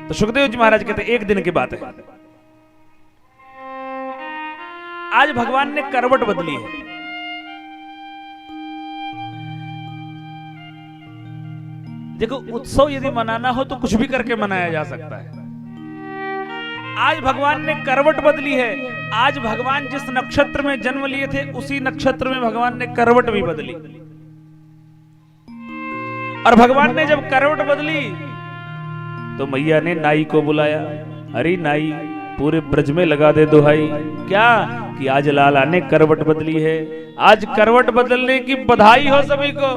तो सुखदेव जी महाराज कहते एक दिन की बात है, आज भगवान ने करवट बदली है। देखो उत्सव यदि मनाना हो तो कुछ भी करके मनाया जा सकता है। आज भगवान ने करवट बदली है। आज भगवान जिस नक्षत्र में जन्म लिए थे उसी नक्षत्र में भगवान ने करवट भी बदली। और भगवान ने जब करवट बदली तो मैया ने नाई को बुलाया, अरे नाई पूरे ब्रज में लगा दे दुहाई। क्या कि आज लाला ने करवट बदली है, आज करवट बदलने की बधाई हो सभी को।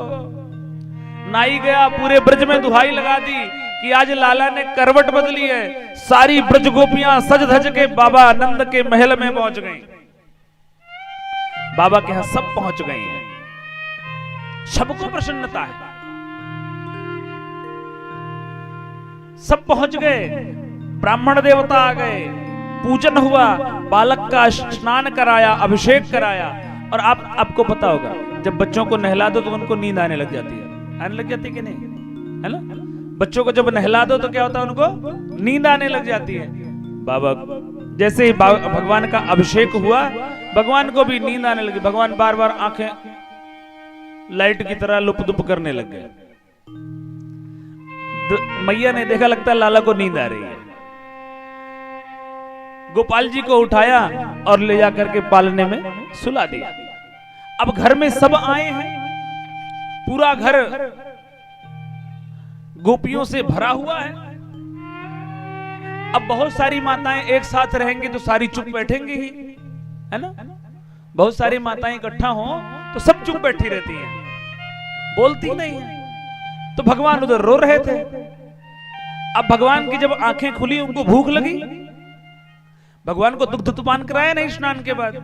नाई गया, पूरे ब्रज में दुहाई लगा दी कि आज लाला ने करवट बदली है। सारी ब्रज गोपियां सज धज के बाबा आनंद के महल में पहुंच गईं। बाबा के यहां सब पहुंच गए हैं, सबको प्रसन्नता है, सब पहुंच गए। ब्राह्मण देवता आ गए, पूजन हुआ, बालक का स्नान कराया, अभिषेक कराया। और आपको पता होगा जब बच्चों को नहला दो तो उनको नींद आने लग जाती है, आने लग जाती है कि नहीं, है ना? बच्चों को जब नहला दो तो क्या होता है, उनको नींद आने लग जाती है। बाबा जैसे ही भगवान का अभिषेक हुआ, भगवान को भी नींद आने लगी। भगवान बार बार आंखें लाइट की तरह लुप दुप करने लग गए। मैया ने देखा लगता है लाला को नींद आ रही है। गोपाल जी को उठाया और ले जाकर के पालने में सुला दिया। अब घर में सब आए हैं, पूरा घर गोपियों से भरा हुआ है। अब बहुत सारी माताएं एक साथ रहेंगी तो सारी चुप बैठेंगी ही, है ना? बहुत सारी माताएं इकट्ठा हो तो सब चुप बैठी रहती हैं, बोलती नहीं है। तो भगवान उधर रो रहे थे। अब भगवान की जब आंखें खुली, उनको भूख लगी। भगवान को दुग्ध तुपान कराया नहीं स्नान के बाद,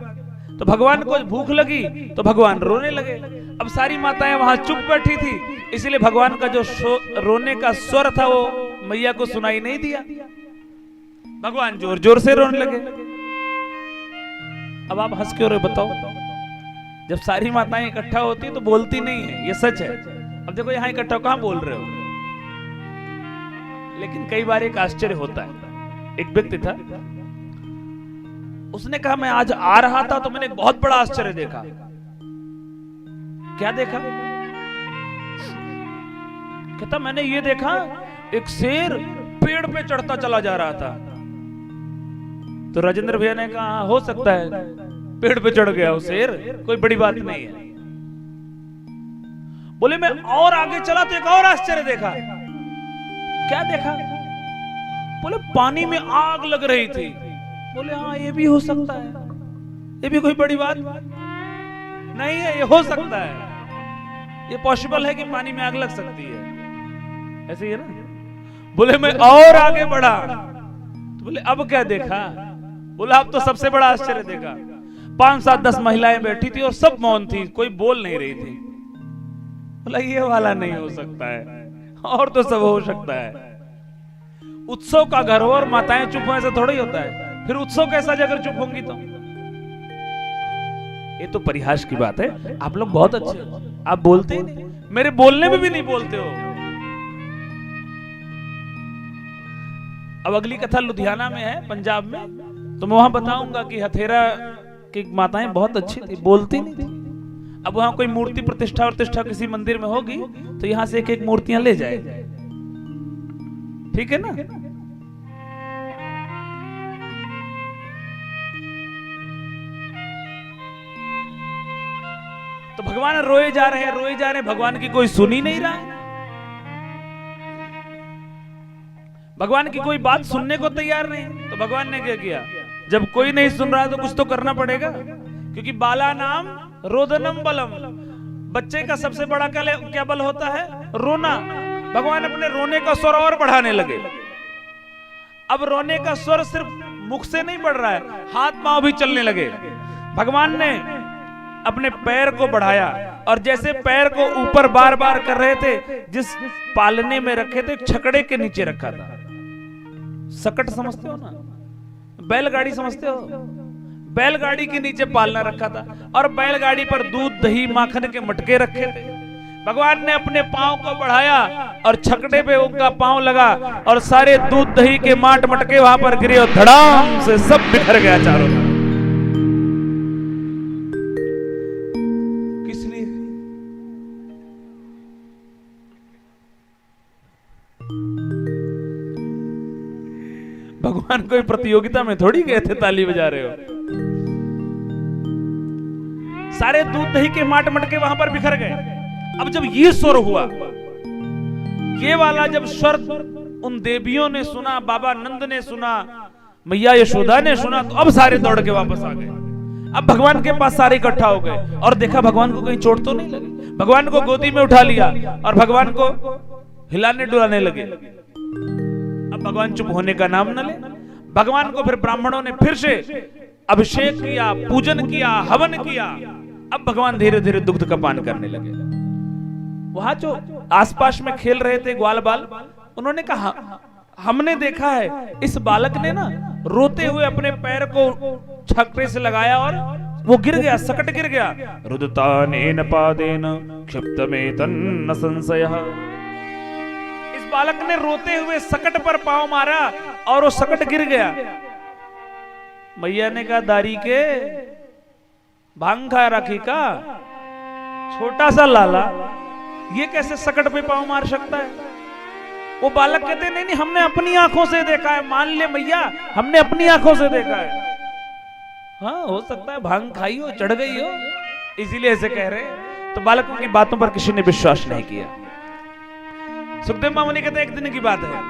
तो भगवान को भूख लगी तो भगवान रोने लगे। अब सारी माताएं वहां चुप बैठी थी, इसलिए भगवान का जो रोने का स्वर था वो मैया को सुनाई नहीं दिया। भगवान जोर जोर से रोने लगे। अब आप हंस क्यों रहे बताओ? जब सारी माताएं इकट्ठा होती तो बोलती नहीं है, ये सच है। अब देखो यहां इकट्ठा कहां बोल रहे हो, लेकिन कई बार एक आश्चर्य होता है। एक व्यक्ति था, उसने कहा मैं आज आ रहा था तो मैंने एक बहुत बड़ा आश्चर्य देखा। क्या देखा? कहता मैंने ये देखा, एक शेर पेड़ पे चढ़ता चला जा रहा था। तो राजेंद्र भैया ने कहा हो सकता है पेड़ पे चढ़ गया वो शेर, कोई बड़ी बात नहीं है। बोले मैं और आगे चला तो एक और आश्चर्य देखा। क्या देखा? बोले पानी में आग लग रही थी। बोले हाँ ये भी हो सकता है, ये भी कोई बड़ी बात नहीं है, ये हो सकता है, ये पॉसिबल है कि पानी में आग लग सकती है। ऐसे ही है ना? बोले मैं और आगे बढ़ा तो बोले अब क्या देखा? बोला अब तो सबसे बड़ा आश्चर्य देखा। 5, 7, 10 महिलाएं बैठी थी और सब मौन थी, कोई बोल नहीं रही थी। बोला ये वाला नहीं हो सकता है, और तो सब हो सकता है। उत्सव का घर हो और माताएं चुप हो, ऐसा थोड़ा ही होता है। फिर उत्सव कैसा अगर चुप होंगी तो? ये तो परिहास की बात है। आप लोग बहुत अच्छे हो, आप बोलते ही नहीं, मेरे बोलने में भी नहीं बोलते हो। अब अगली कथा लुधियाना में है, पंजाब में, तो मैं वहां बताऊंगा कि हथेरा की माताएं बहुत अच्छी थी, बोलती नहीं थी। अब वहां कोई मूर्ति प्रतिष्ठा और प्रतिष्ठा किसी मंदिर में होगी तो यहां से एक एक मूर्तियां ले जाए, ठीक है ना? तो भगवान रोए जा रहे हैं, रोए जा रहे हैं, भगवान की कोई सुन ही नहीं रहा है। भगवान की कोई बात सुनने को तैयार नहीं। तो भगवान ने क्या किया? जब कोई नहीं सुन रहा तो कुछ तो करना पड़ेगा, क्योंकि बाला नाम रोदनम बलम, बच्चे का सबसे बड़ा क्या बल होता है? रोना। भगवान अपने रोने का स्वर और बढ़ाने लगे। अब रोने का स्वर सिर्फ मुख से नहीं बढ़ रहा है, हाथ पांव भी चलने लगे। भगवान ने अपने पैर को बढ़ाया और जैसे पैर को ऊपर बार बार कर रहे थे, जिस पालने में रखे थे छकड़े के नीचे रखा था। सकट समझते हो ना, बैलगाड़ी समझते हो? बैलगाड़ी के नीचे पालना रखा था और बैलगाड़ी पर दूध दही माखन के मटके रखे थे। भगवान ने अपने पांव को बढ़ाया और छकड़े पे उनका पांव लगा और सारे दूध दही के माट मटके वहां पर गिरे और धड़ाम से सब बिखर गया चारों तरफ। किस लिए? भगवान कोई प्रतियोगिता में थोड़ी गए थे ताली बजा रहे हो। सारे दूध दही के माट मटके वहां पर बिखर गए। अब जब ये स्वर हुआ, ये वाला जब स्वर उन देवियों ने सुना, बाबा नंद ने सुना, मैया यशोदा ने सुना, तो अब सारे दौड़ के वापस आ गए। अब भगवान के पास सारे इकट्ठा हो गए और देखा भगवान को कहीं चोट तो नहीं लगी। भगवान को गोदी में उठा लिया और भगवान को हिलाने डुलाने लगे। अब भगवान चुप होने का नाम न ले। भगवान को फिर ब्राह्मणों ने फिर से अभिषेक किया, पूजन किया, हवन किया। अब भगवान धीरे धीरे दुग्ध का पान करने लगे। वहां जो आसपास में खेल रहे थे ग्वाल बाल, उन्होंने कहा हमने देखा है इस बालक ने ना रोते हुए अपने पैर को छकड़े से लगाया और वो गिर गया, सकट गिर गया। रुदतानेन पादेन क्षिप्तमेतन्न संशयः। इस बालक ने रोते हुए सकट पर पांव मारा और वो सकट गिर गया। मैया ने कहा दारी के भांग खा रखी का, छोटा सा लाला ये कैसे सकट पे पांव मार सकता है? वो बालक कहते नहीं नहीं हमने अपनी आंखों से देखा है। मान ले मैया हमने अपनी आंखों से देखा है। हाँ हो सकता है भांग खाई हो, चढ़ गई हो, इसीलिए ऐसे कह रहे। तो बालकों की बातों पर किसी ने विश्वास नहीं किया। सुखदेव मामुनि कहते एक दिन की बात है,